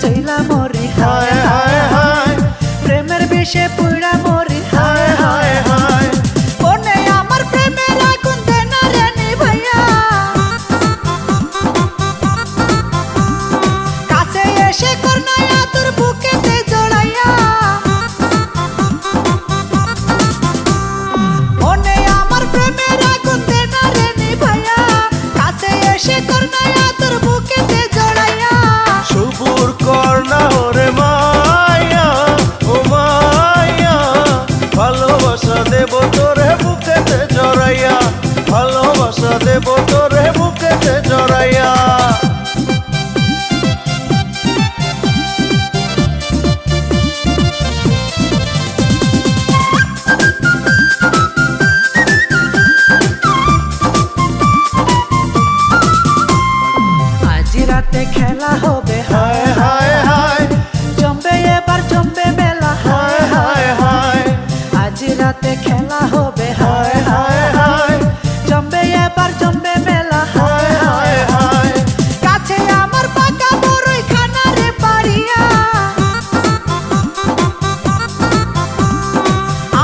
জইলা মরি হায় হায় হায় প্রেমের বিষে পুড়া মরি হায় হায় হায় কোনে আমার প্রেমের আগুন দেনা রে নিভাইয়া কাছে এসে করনায়া তোর বুকেতে জড়াইয়া কোনে আমার প্রেমের আগুন দেনা রে নিভাইয়া কাছে এসে করনায়া তোর বুকেতে জড়াইয়া সবুর করনা ওরে মায়া ও মায়া ভালোবাসা দেব তোরে বুকেতে জড়াইয়া ভালোবাসা দেব তোরে বুকেতে জড়াইয়া রাতে খেলা হবে হায় হায় হায় জমবে এবার জমবে মেলা হায় হায় হায় আজ রাতে খেলা হবে হায় হায় হায় জমবে এবার জমবে মেলা হায় হায় হায় কাছে আমার পাকা বড়ই খানা রে পারিয়া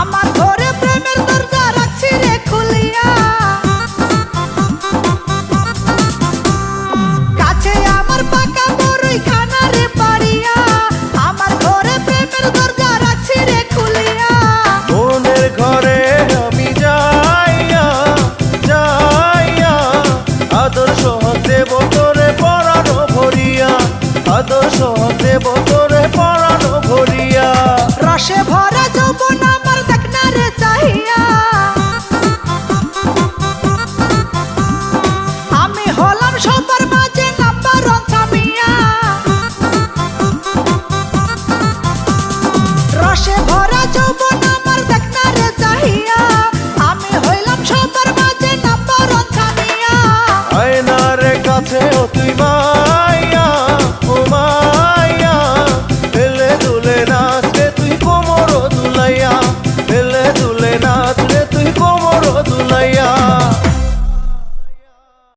আমার ঘরে প্রেমের দরজা রাখছি রে খুলিয়া কাছে আমার পাকা বড়ই খানা রে পারিয়া আমার ঘরে প্রেমের দরজা রাখছি রে খুলিয়া মনের ঘরে আমি যাইয়া যাইয়া আদর্শ দেব তোরে পরানো ভরিয়া আদর্শ দেব তোরে